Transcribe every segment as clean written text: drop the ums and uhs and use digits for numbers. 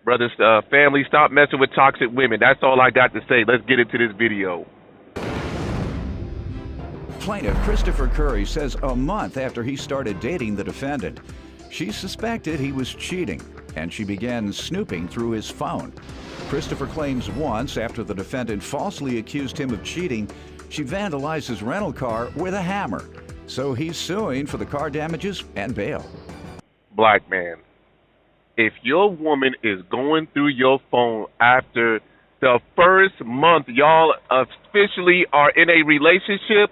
Brothers, family, stop messing with toxic women. That's all I got to say. Let's get into this video. Plaintiff Christopher Curry says a month after he started dating the defendant, she suspected he was cheating, and she began snooping through his phone. Christopher claims once, after the defendant falsely accused him of cheating, she vandalized his rental car with a hammer. So he's suing for the car damages and bail. Black man, if your woman is going through your phone after the first month y'all officially are in a relationship,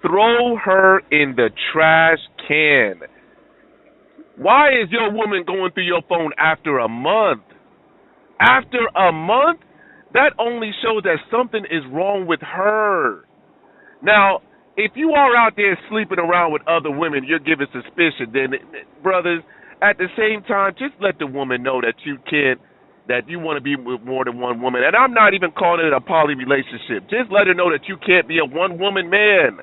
throw her in the trash can. Why is your woman going through your phone after a month? After a month? That only shows that something is wrong with her. Now, if you are out there sleeping around with other women, you're giving suspicion, then, brothers, at the same time, just let the woman know that you want to be with more than one woman. And I'm not even calling it a poly relationship. Just let her know that you can't be a one-woman man.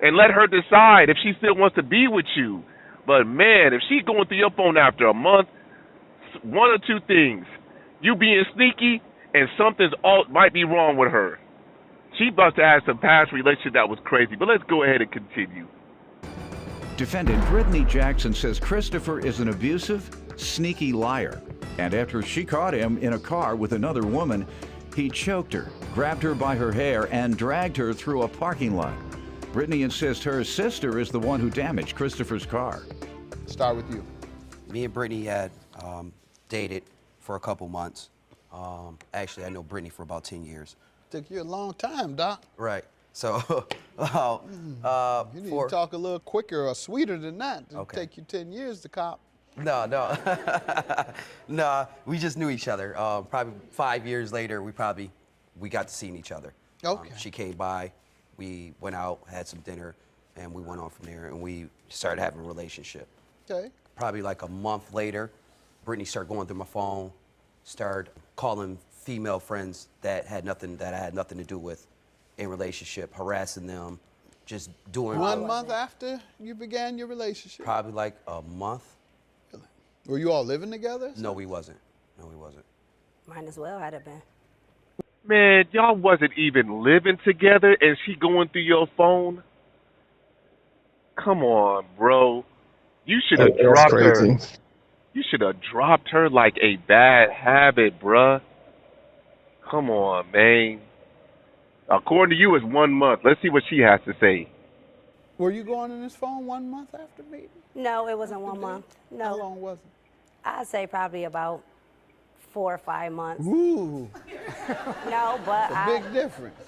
And let her decide if she still wants to be with you. But, man, if she's going through your phone after a month, one or two things. You being sneaky, and might be wrong with her. She must have had some past relationship that was crazy. But let's go ahead and continue. Defendant Brittany Jackson says Christopher is an abusive, sneaky liar. And after she caught him in a car with another woman, he choked her, grabbed her by her hair, and dragged her through a parking lot. Brittany insists her sister is the one who damaged Christopher's car. Start with you. Me and Brittany had dated for a couple months. Actually, I know Brittany for about 10 years. Took you a long time, Doc. Right. So, You need to talk a little quicker or sweeter than that. It'll Okay. take you 10 years to cop. no. No, we just knew each other. Probably 5 years later, we got to seeing each other. Okay. She came by, we went out, had some dinner, and we went on from there, and we started having a relationship. Okay. Probably like a month later, Brittany started going through my phone, started calling female friends that I had nothing to do with in relationship, harassing them, just doing 1 month after you began your relationship? probably like a month. Were you all living together? No, we wasn't. Might as well have been. Man, y'all wasn't even living together and she going through your phone? Come on, bro. You should have dropped her. You should have dropped her like a bad habit, bruh. Come on, man. According to you, it's 1 month. Let's see what she has to say. Were you going on this phone 1 month after meeting? No, it wasn't 1 month. How No, long was it? I'd say probably about 4 or 5 months. Ooh, No, but a big difference.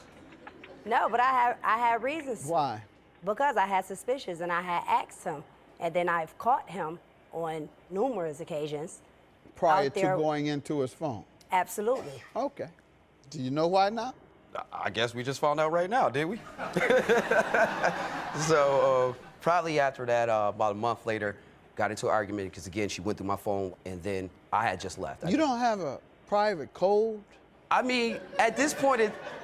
I had reasons. Why? Because I had suspicions and I had asked him, and then I've caught him on numerous occasions. Prior Out to there- going into his phone. Absolutely. Okay. Do you know why not? I guess we just found out right now, did we? So probably after that, about a month later, got into an argument because again she went through my phone, and then I had just left. You don't have a private code? I mean, at this point,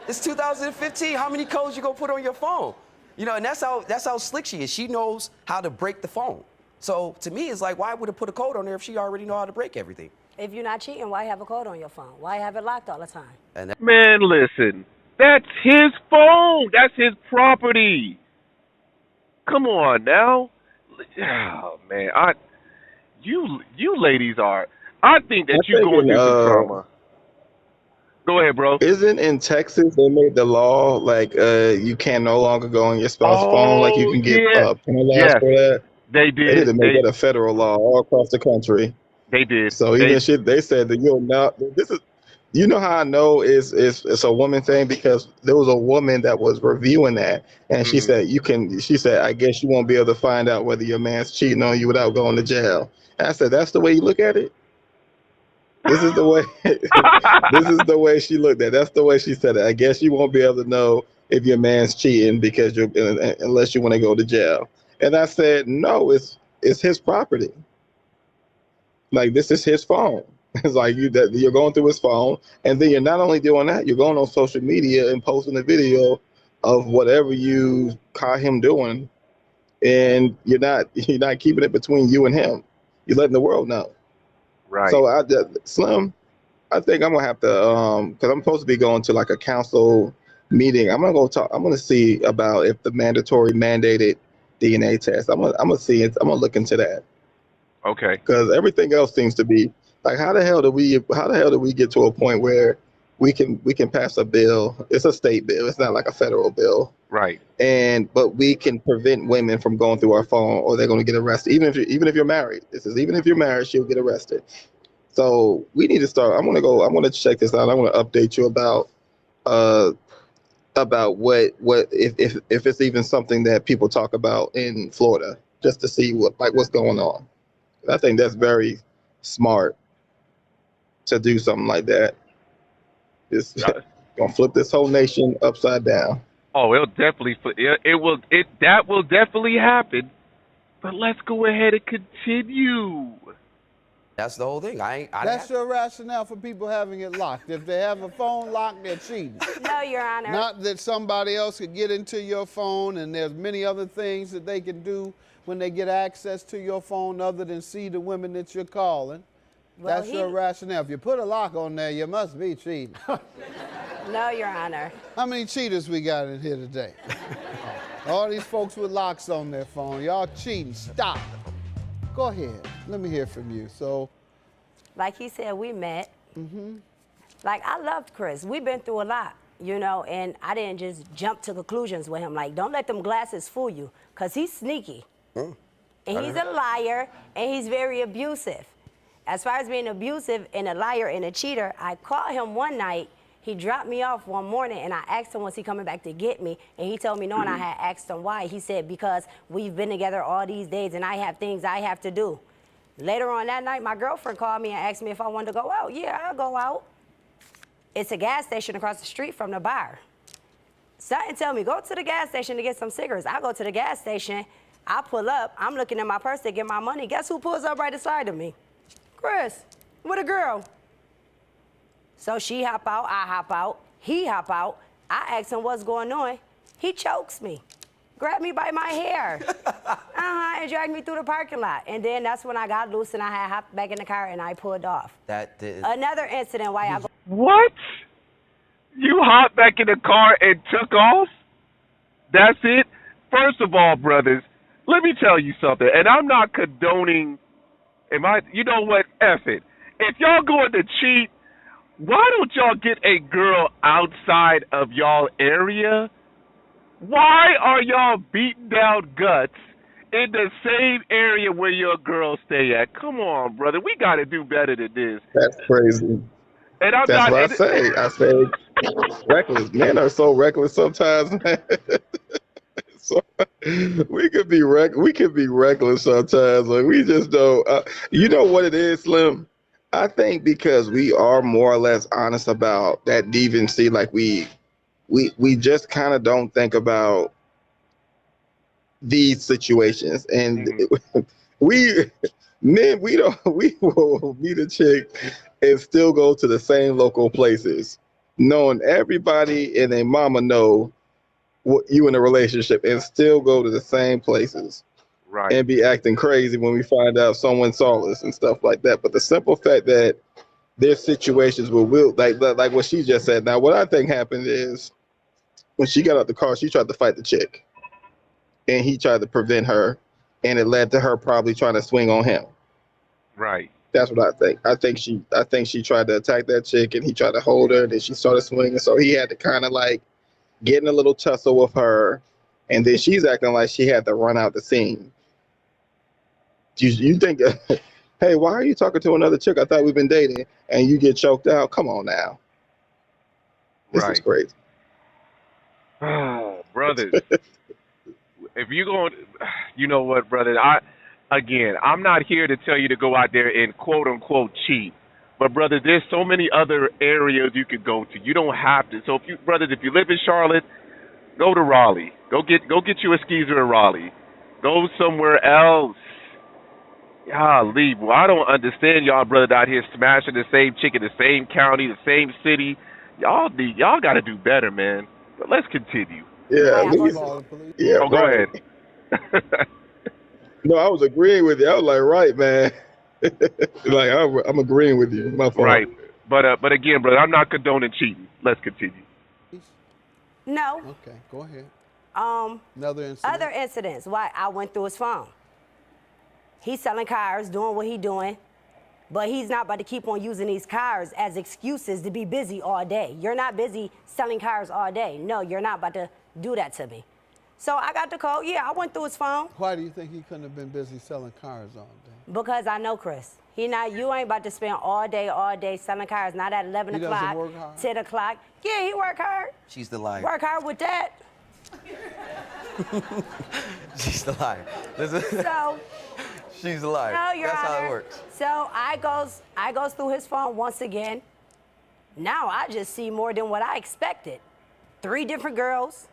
it's 2015. How many codes you gonna put on your phone? You know, and that's how slick she is. She knows how to break the phone. So to me, it's like, why would it put a code on there if she already know how to break everything? If you're not cheating, why have a code on your phone? Why have it locked all the time? And that, Man, listen. That's his phone. That's his property. Come on now. Oh, man. You ladies are. I think that you're going through some trauma. Go ahead, bro. Isn't in Texas they made the law like you can no longer go on your spouse's phone, like you can get penalized for that? They They need did. to make that a federal law all across the country. They did. So even shit they said that you'll not. This is, you know how I know it's a woman thing, because there was a woman that was reviewing that, and she said you can. She said, I guess you won't be able to find out whether your man's cheating on you without going to jail. And I said, that's the way you look at it. This is the way. This is the way she looked at it. That's the way she said it. I guess you won't be able to know if your man's cheating because you're unless you want to go to jail. And I said, no, it's his property. Like, this is his phone. It's like you're going through his phone, and then you're not only doing that, you're going on social media and posting a video of whatever you caught him doing, and you're not keeping it between you and him. You're letting the world know. Right. So Slim, I think I'm gonna have to because I'm supposed to be going to like a council meeting. I'm gonna go talk. I'm gonna see about if the mandatory mandated DNA test. I'm gonna see it. I'm gonna look into that Okay. because everything else seems to be like how the hell do we get to a point where we can pass a bill? It's a state bill. It's not like a federal bill. Right. But we can prevent women from going through our phone, or they're going to get arrested. Even if you're married, this is even if you're married, she'll get arrested. So we need to start. I'm gonna check this out. I want to update you about what if it's even something that people talk about in Florida, just to see what's going on. I think that's very smart to do something like that. It's gonna flip this whole nation upside down. Oh, it'll definitely. That will definitely happen. But let's go ahead and continue. That's the whole thing. That's your rationale for people having it locked. If they have a phone locked, they're cheating. No, Your Honor. Not that somebody else could get into your phone, and there's many other things that they can do when they get access to your phone other than see the women that you're calling. Well, That's your rationale. If you put a lock on there, you must be cheating. No, Your Honor. How many cheaters we got in here today? All these folks with locks on their phone. Y'all cheating. Stop. Go ahead. Let me hear from you. So, Like he said, we met. Like, I loved Chris. We've been through a lot, and I didn't just jump to conclusions with him. Like, don't let them glasses fool you, because he's sneaky. And he's a liar, and he's very abusive. As far as being abusive and a liar and a cheater, I caught him one night. He dropped me off one morning, and I asked him, was he coming back to get me? And he told me no, and I had asked him why. He said, because we've been together all these days, and I have things I have to do. Later on that night, my girlfriend called me and asked me if I wanted to go out. Yeah, I'll go out. It's a gas station across the street from the bar. Something tell me, go to the gas station to get some cigarettes. I go to the gas station. I pull up. I'm looking in my purse to get my money. Guess who pulls up right beside of me? Chris, with a girl. So she hop out, I hop out, he hop out. I ask him what's going on. He chokes me, grabbed me by my hair, and dragged me through the parking lot. And then that's when I got loose and I had hopped back in the car and I pulled off. Another incident why I go. What? You hopped back in the car and took off? That's it? First of all, brothers, let me tell you something, and I'm not condoning. You know what? F it. If y'all going to cheat, why don't y'all get a girl outside of y'all area? Why are y'all beating down guts in the same area where your girls stay at? Come on, brother. We got to do better than this. That's crazy. And I'm That's not, what I say reckless. Men are so reckless sometimes, man. So we could be reckless sometimes. Like we just don't. You know what it is, Slim? I think because we are more or less honest about that deviancy, like we just kind of don't think about these situations, and we will meet a chick and still go to the same local places, knowing everybody and their mama know what you in a relationship, and still go to the same places. right, And be acting crazy when we find out someone saw us and stuff like that. But the simple fact that there's situations where like what she just said. Now, what I think happened is when she got out the car, she tried to fight the chick, and he tried to prevent her, and it led to her probably trying to swing on him. right. That's what I think. I think she tried to attack that chick, and he tried to hold her, and then she started swinging. So he had to kind of like get in a little tussle with her, and then she's acting like she had to run out the scene. You think, hey, why are you talking to another chick? I thought we've been dating, and you get choked out. Come on now, this is crazy. Oh, brothers. If you going, you know what, brother? I'm not here to tell you to go out there and quote unquote cheat. But brother, there's so many other areas you could go to. You don't have to. So if you live in Charlotte, go to Raleigh. Go get you a skeezer in Raleigh. Go somewhere else. Golly, well, I don't understand y'all brothers out here smashing the same chick in the same county, the same city. Y'all got to do better, man. But let's continue. Yeah, yeah. Oh, go ahead. No, I was agreeing with you. I was like, right, man. Like I'm agreeing with you. My fault. Right. But again, brother, I'm not condoning cheating. Let's continue. No. Okay, go ahead. Um, Another incident. Other incidents. Why I went through his phone. He's selling cars, doing what he's doing, but he's not about to keep on using these cars as excuses to be busy all day. You're not busy selling cars all day. No, you're not about to do that to me. So I got the call. Yeah, I went through his phone Why do you think he couldn't have been busy selling cars all day? because I know Chris. You ain't about to spend all day selling cars. Not at 11 He doesn't o'clock, work hard? 10 o'clock. Yeah, he work hard. She's the liar. Work hard with that. She's the liar. So. She's the liar. No, Your That's how Honor. it works. So I goes through his phone once again. Now I just see more than what I expected. 3 different girls,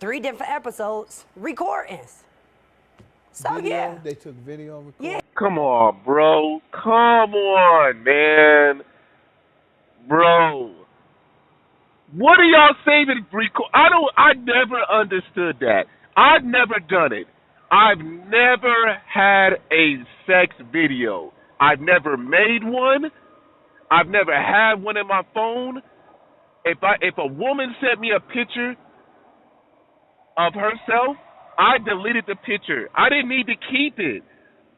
3 different episodes, recordings. So Video? yeah. They took video recording? Yeah. Come on, bro. Come on, man. Bro. What are y'all saving? I never understood that. I've never done it. I've never had a sex video. I've never made one. I've never had one in my phone. If a woman sent me a picture of herself, I deleted the picture. I didn't need to keep it.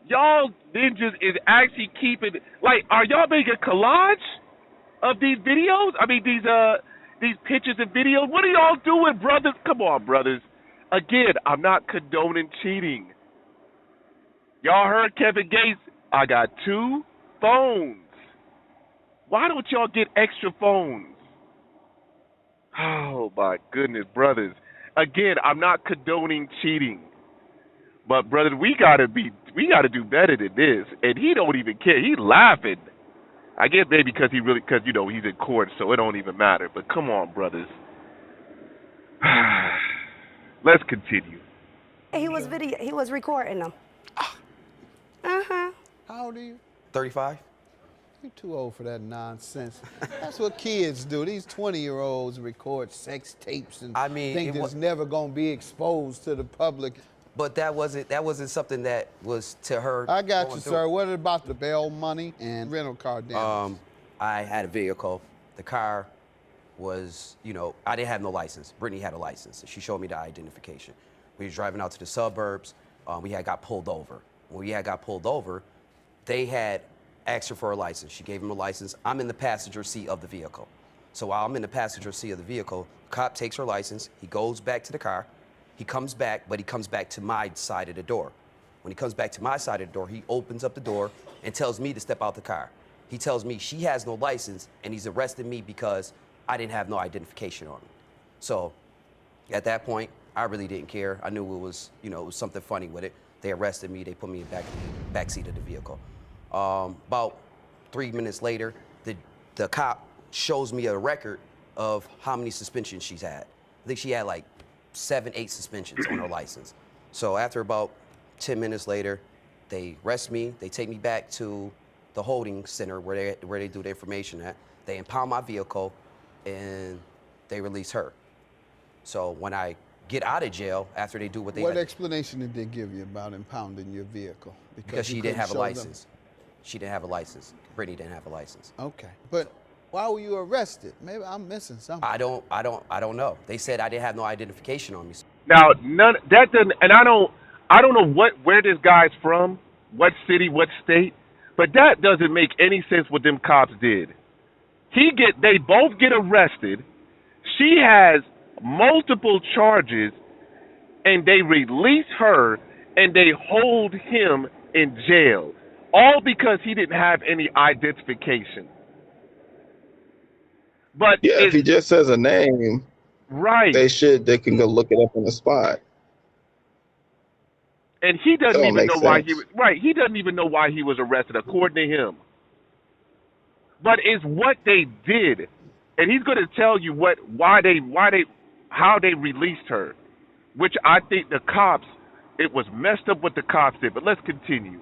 Y'all ninjas is actually keeping, like, are y'all making a collage of these videos? I mean, these pictures and videos? What are y'all doing, brothers? Come on, brothers. Again, I'm not condoning cheating. Y'all heard Kevin Gates? I got 2 phones. Why don't y'all get extra phones? Oh my goodness, brothers. Again, I'm not condoning cheating. But brothers, we gotta do better than this. And he don't even care. He's laughing. I guess maybe because he's in court, so it don't even matter. But come on, brothers. Let's continue. He was recording them. Uh-huh. How old are you? 35? You're too old for that nonsense. That's what kids do. These 20-year-olds record sex tapes and think it's never going to be exposed to the public. But that wasn't something that was to her. I got you, sir. What about the bail money and rental car damage? I had a vehicle. The car was, I didn't have no license. Brittany had a license. She showed me the identification. We were driving out to the suburbs. We had got pulled over. When we had got pulled over, they had asked her for a license. She gave him a license. I'm in the passenger seat of the vehicle. So while I'm in the passenger seat of the vehicle, cop takes her license. He goes back to the car. He comes back, but he comes back to my side of the door. When he comes back to my side of the door, he opens up the door and tells me to step out the car. He tells me she has no license, and he's arresting me because I didn't have no identification on me. So at that point, I really didn't care. I knew it was something funny with it. They arrested me. They put me in the back seat of the vehicle. About 3 minutes later, the cop shows me a record of how many suspensions she's had. I think she had like 7, 8 suspensions on her license. So after about 10 minutes later, they arrest me. They take me back to the holding center where they do the information at. They impound my vehicle, and they release her. So when I get out of jail, after they do what they What explanation did they give you about impounding your vehicle? Because she didn't have a license. She didn't have a license. Brittany didn't have a license. Okay, but why were you arrested? Maybe I'm missing something. I don't know. They said I didn't have no identification on me. Now, that doesn't, and I don't know where this guy's from, what city, what state, but that doesn't make any sense what them cops did. They both get arrested. She has multiple charges, and they release her, and they hold him in jail, all because he didn't have any identification. But yeah, if he just says a name, right, they can go look it up on the spot. And he doesn't even know why he doesn't even know why he was arrested, according to him. But it's what they did, and he's going to tell you how they released her, which I think it was messed up what the cops did. But let's continue.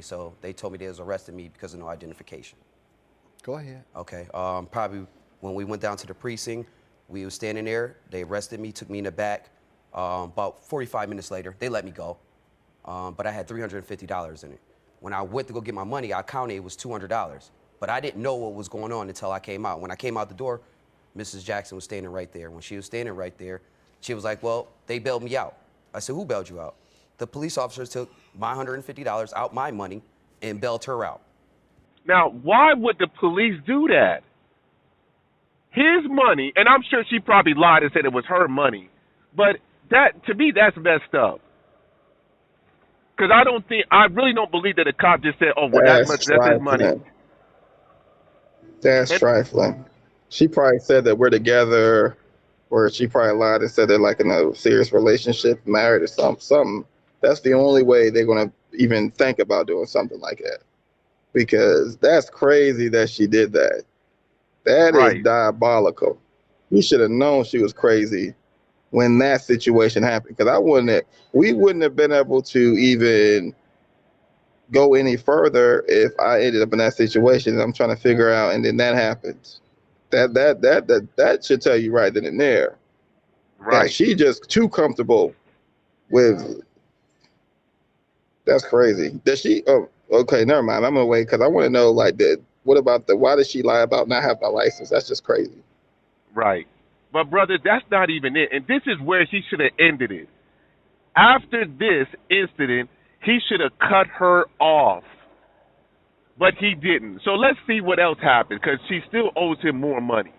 So they told me they was arresting me because of no identification. Go ahead. Okay. Probably when we went down to the precinct, we was standing there. They arrested me, took me in the back. About 45 minutes later, they let me go. But I had $350 in it. When I went to go get my money, I counted it was $200. But I didn't know what was going on until I came out. When I came out the door, Mrs. Jackson was standing right there. When she was standing right there, she was like, well, they bailed me out. I said, who bailed you out? The police officers took my $150 out my money and bailed her out. Now, why would the police do that? His money, and I'm sure she probably lied and said it was her money, but that, to me, that's messed up. Because I really don't believe that a cop just said, oh, well, that's his money. That's trifling. She probably said that we're together, or she probably lied and said they're like in a serious relationship, married or something. That's the only way they're going to even think about doing something like that. Because that's crazy that she did that. That is diabolical. We should have known she was crazy when that situation happened. Because we wouldn't have been able to even go any further if I ended up in that situation and I'm trying to figure out, and then that happens. That should tell you right then and there. Right. That she just too comfortable with. That's crazy. Does she? Oh, okay, never mind. I'm gonna wait because I want to know what about why did she lie about not having a license? That's just crazy. Right. But brother, that's not even it. And this is where he should have ended it. After this incident, he should have cut her off. But he didn't. So let's see what else happened, because she still owes him more money.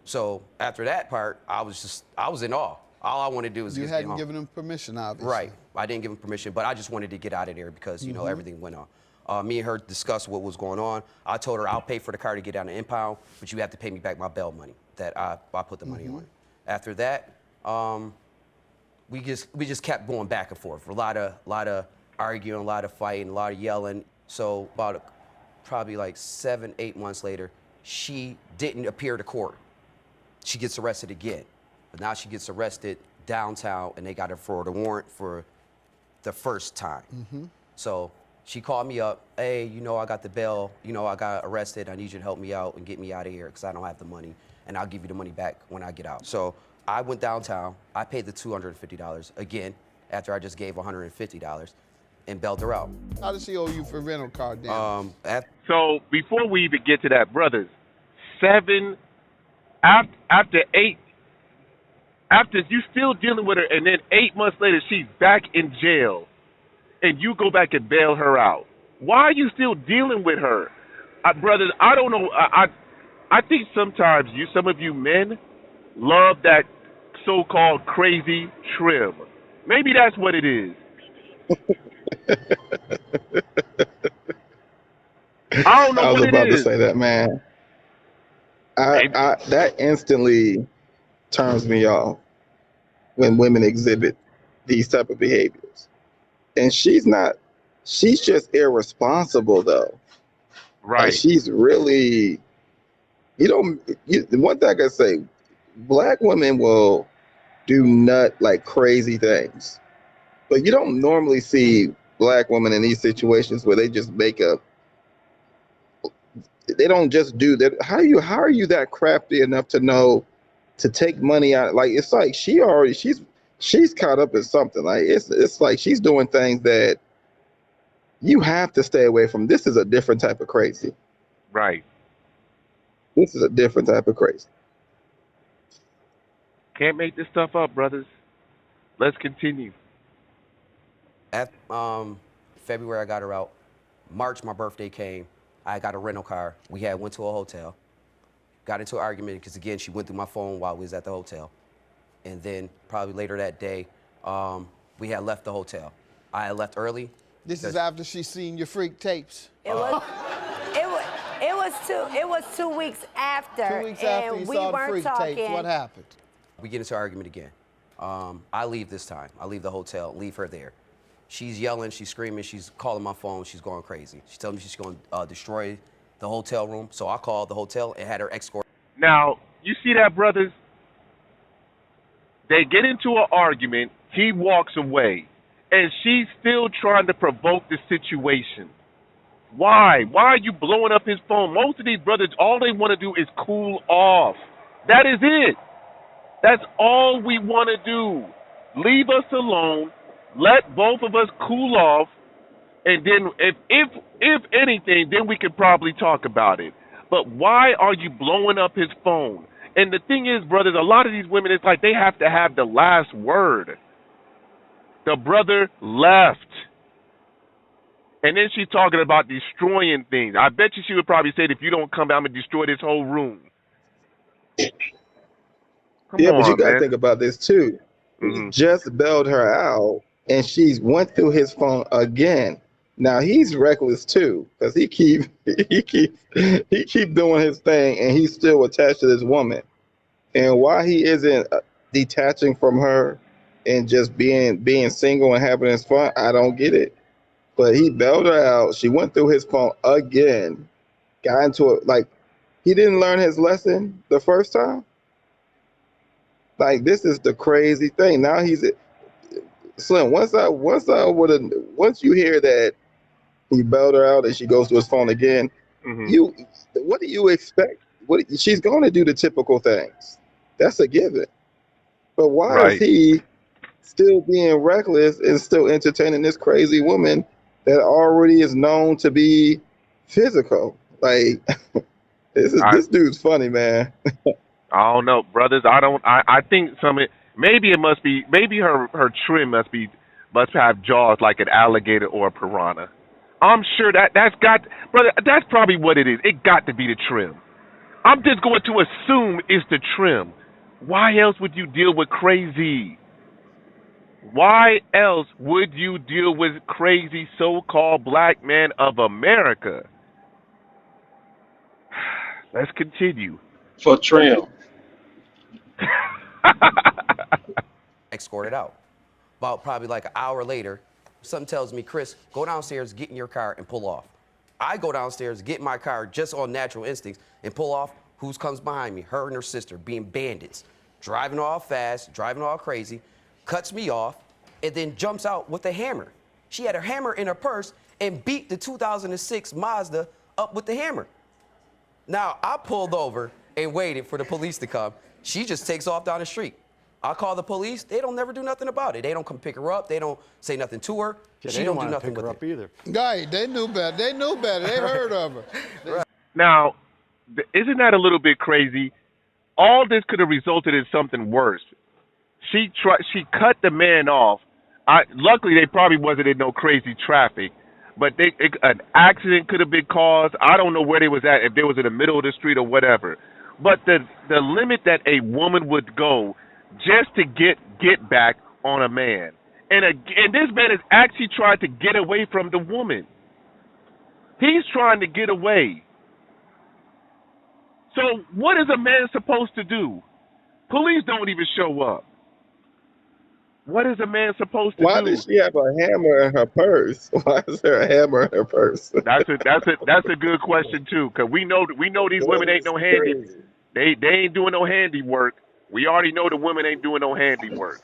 So after that part, I was in awe. All I wanted to do was you just hadn't get home. given him permission, obviously. Right. I didn't give him permission, but I just wanted to get out of there because, you know, everything went on. Me and her discussed what was going on. I told her I'll pay for the car to get down to impound, but you have to pay me back my bail money that I put the money on. After that, we just kept going back and forth. A lot of arguing, a lot of fighting, a lot of yelling. So about probably like 7-8 months later, she didn't appear to court. She gets arrested again. But now she gets arrested downtown, and they got her for the warrant for the first time. So she called me up, hey, you know, I got the bail, you know, I got arrested. I need you to help me out and get me out of here because I don't have the money, and I'll give you the money back when I get out. So I went downtown. I paid the $250 again after I just gave $150 and bailed her out. How does she owe you for rental car damage? So before we even get to that, brothers, after you still dealing with her, and then 8 months later she's back in jail, and you go back and bail her out. Why are you still dealing with her? Brothers, I don't know. I think sometimes some of you men love that so-called crazy trim. Maybe that's what it is. I don't know I was what about it to is. say that, man. That instantly turns me off when women exhibit these type of behaviors. And she's just irresponsible though. Right. Like she's really, one thing I can say, black women will do crazy things. But you don't normally see black women in these situations where they just they don't just do that. How are you that crafty enough to know to take money out? Like, it's like she's caught up in something. Like it's like she's doing things that you have to stay away from. This is a different type of crazy. Right. This is a different type of crazy. Can't make this stuff up, brothers. Let's continue. At February, I got her out. March, my birthday came. I got a rental car. We went to a hotel. Got into an argument because, again, she went through my phone while we was at the hotel. And then probably later that day, we had left the hotel. I had left early. This is after she's seen your freak tapes. It was 2 weeks after. 2 weeks after you saw the freak tapes, what happened? We get into an argument again. I leave this time. I leave the hotel, leave her there. She's yelling, she's screaming, she's calling my phone, she's going crazy. She's telling me she's going to destroy the hotel room. So I called the hotel and had her escort. Now, you see that, brothers? They get into an argument, he walks away, and she's still trying to provoke the situation. Why? Why are you blowing up his phone? Most of these brothers, all they want to do is cool off. That is it. That's all we want to do. Leave us alone. Let both of us cool off. And then if anything, then we could probably talk about it. But why are you blowing up his phone? And the thing is, brothers, a lot of these women, it's like they have to have the last word. The brother left. And then she's talking about destroying things. I bet you she would probably say, if you don't come, I'm going to destroy this whole room. Come Yeah, but you on, got to man. think about this too. He Mhm. just bailed her out, and she's went through his phone again. Now he's reckless too, because he keep doing his thing, and he's still attached to this woman. And why he isn't detaching from her and just being single and having his fun, I don't get it. But he bailed her out. She went through his phone again, got into it. Like, he didn't learn his lesson the first time. Like, this is the crazy thing. Now he's Slim. Once you hear that he bailed her out and she goes to his phone again, Mhm. what do you expect? She's going to do the typical things. That's a given. But why is Right. he still being reckless and still entertaining this crazy woman that already is known to be physical? Like, this dude's funny, man. I don't know, brothers. I think maybe it must be, maybe her trim must have jaws like an alligator or a piranha. I'm sure brother, that's probably what it is. It got to be the trim. I'm just going to assume it's the trim. Why else would you deal with crazy? Why else would you deal with crazy so-called black men of America? Let's continue. For trim. Escorted out. About probably like an hour later, something tells me, Chris, go downstairs, get in your car, and pull off. I go downstairs, get in my car just on natural instincts, and pull off. Who comes behind me? Her and her sister, being bandits, driving all fast, driving all crazy, cuts me off, and then jumps out with a hammer. She had her hammer in her purse and beat the 2006 Mazda up with the hammer. Now, I pulled over and waited for the police to come. She just takes off down the street. I call the police. They don't never do nothing about it. They don't come pick her up. They don't say nothing to her. Yeah, She they don't didn't do want to nothing pick her with up it. either. Right, they knew better. They knew better. They heard of her. Now, isn't that a little bit crazy? All this could have resulted in something worse. She cut the man off. Luckily, they probably wasn't in no crazy traffic, but an accident could have been caused. I don't know where they was at, if they was in the middle of the street or whatever. But the limit that a woman would go just to get back on a man, and this man has actually tried to get away from the woman. He's trying to get away. So what is a man supposed to do? Police don't even show up. What is a man supposed to Why do? does she have a hammer in her purse? Why is there a hammer in her purse? That's a good question too, because we know these women ain't no handy. Crazy. They ain't doing no handiwork. We already know the women ain't doing no handiwork.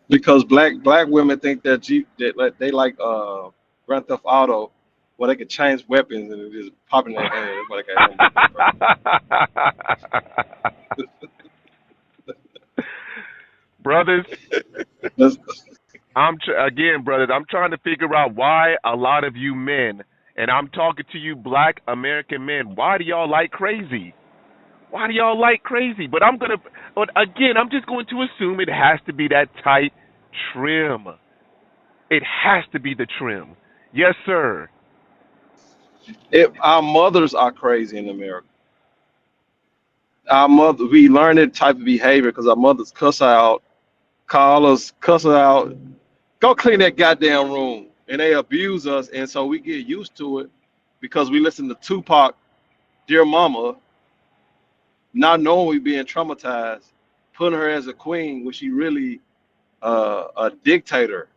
Because black women think that they like Grand Theft Auto, where they can change weapons and it just pop in their hand. That's why they got Brothers, That's- brothers, I'm trying to figure out why a lot of you men, and I'm talking to you black American men, why do y'all like crazy? Why do y'all like crazy? But I'm just going to assume it has to be that tight trim. It has to be the trim. Yes, sir. Our mothers are crazy in America. We learn that type of behavior because our mothers cuss out, call us, cuss us out, go clean that goddamn room, and they abuse us, and so we get used to it because we listen to Tupac, Dear Mama, not knowing we being traumatized, putting her as a queen when she really a dictator.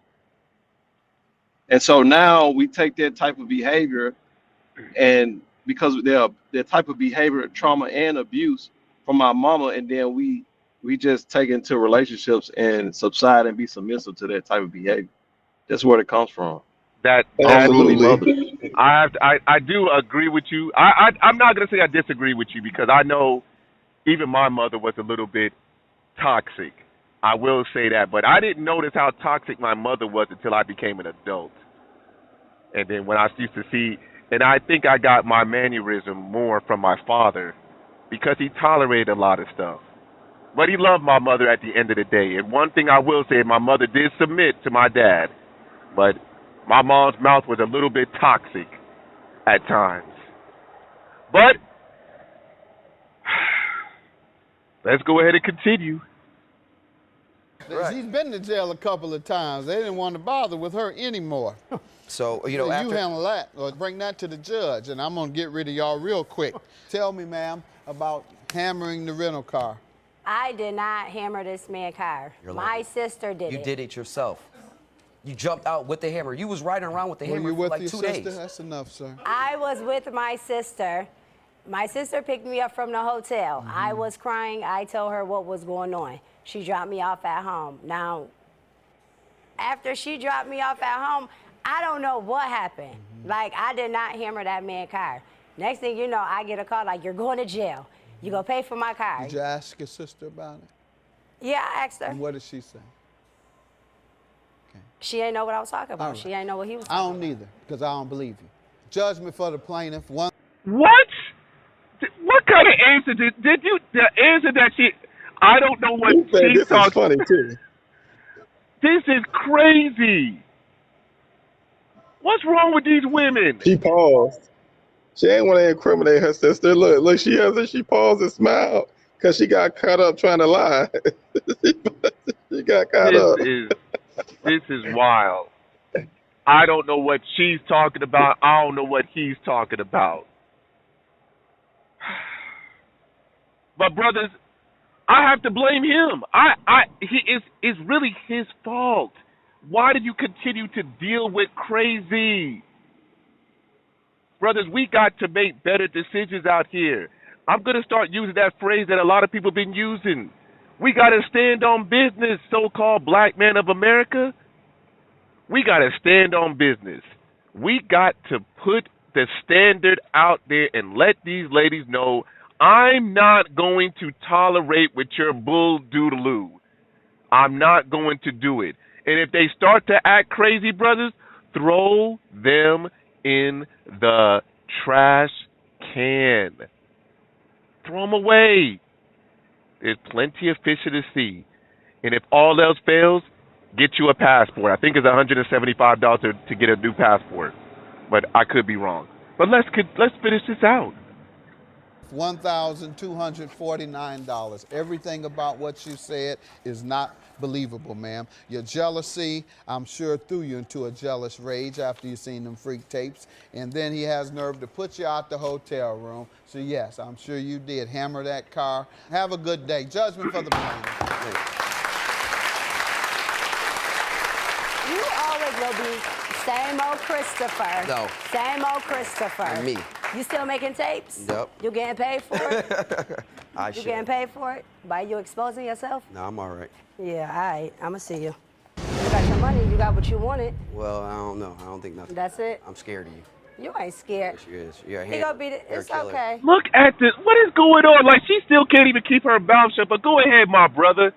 And so now we take that type of behavior, and because their type of behavior, trauma and abuse from our mama, and then we just take into relationships and subside and be submissive to that type of behavior. That's where it comes from. That Only Absolutely. mothers. I do agree with you. I'm not gonna say I disagree with you because I know even my mother was a little bit toxic. I will say that, but I didn't notice how toxic my mother was until I became an adult. And then when I used to see, and I think I got my mannerism more from my father because he tolerated a lot of stuff. But he loved my mother at the end of the day. And one thing I will say, my mother did submit to my dad, but my mom's mouth was a little bit toxic at times. But let's go ahead and continue. Right. She's been to jail a couple of times. They didn't want to bother with her anymore. So, you know, So after... you handle that or bring that to the judge, and I'm going to get rid of y'all real quick. Tell me, ma'am, about hammering the rental car. I did not hammer this man's car. You're My lying. sister did You it. did it yourself. You jumped out with the hammer. You was riding around with the Were hammer you for with like your 2 sister? days. That's enough, sir. I was with my sister. My sister picked me up from the hotel. I was crying. I told her what was going on. She dropped me off at home. Now, after she dropped me off at home, I don't know what happened. Like, I did not hammer that man's car. Next thing you know, I get a call like, you're going to jail. You gonna pay for my car. Did you ask your sister about it? Yeah, I asked her. And what did she say? She ain't know what I was talking about. All right. She ain't know what he was I talking don't neither, because I don't believe you. Judgment for the plaintiff. What? What kind of answer did you? The answer that she, I don't know what He said she this is talks. funny too. This is crazy. What's wrong with these women? She paused. She ain't want to incriminate her sister. Look, she paused and smiled because she got caught up trying to lie. She got caught up. This is wild. I don't know what she's talking about. I don't know what he's talking about. But brothers, I have to blame him. It's really his fault. Why did you continue to deal with crazy? Brothers, we got to make better decisions out here. I'm going to start using that phrase that a lot of people have been using. We got to stand on business, so-called black man of America. We got to stand on business. We got to put the standard out there and let these ladies know I'm not going to tolerate with your bull doodaloo. I'm not going to do it. And if they start to act crazy, brothers, throw them in the trash can. Throw them away. There's plenty of fish in the sea. And if all else fails, get you a passport. I think it's $175 to get a new passport. But I could be wrong. But let's finish this out. $1,249. Everything about what you said is not believable, ma'am. Your jealousy, I'm sure, threw you into a jealous rage after you seen them freak tapes. And then he has nerve to put you out the hotel room. So yes, I'm sure you did hammer that car. Have a good day. Judgment for the plaintiff. You always will be same old Christopher. No. Same old Christopher. Me. You still making tapes? Yep. You getting paid for it? I You should. getting paid for it? By you exposing yourself? No, I'm all right. Yeah, all right. I'm going to see you. You got your money. You got what you wanted. Well, I don't know. I don't think nothing. That's it? I'm scared of you. You ain't scared. Yes, you is. You're a He hater. gonna beat it. You're a It's killer. okay. Look at this. What is going on? Like, she still can't even keep her mouth shut. But go ahead, my brother.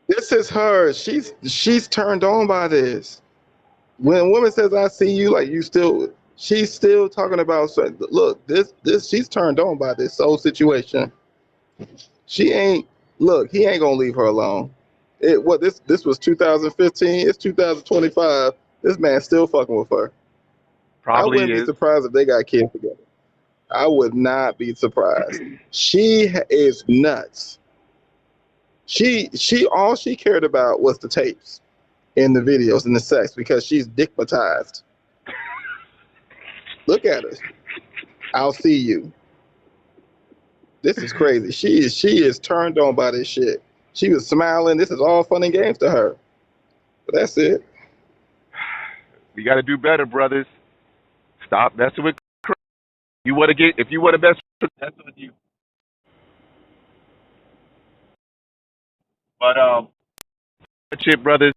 This is her. She's turned on by this. When a woman says, "I see you," like she's still talking about. Look, this she's turned on by this whole situation. She ain't. Look, he ain't gonna leave her alone. This was 2015. It's 2025. This man's still fucking with her. I Probably wouldn't be is. surprised if they got kids together. I would not be surprised. She is nuts. All she cared about was the tapes and the videos and the sex because she's dickmatized. Look at her. I'll see you. This is crazy. She is turned on by this shit. She was smiling. This is all fun and games to her. But that's it. We got to do better, brothers. Stop messing with crazy. If you want to mess with, that's on you. But, shit, brothers.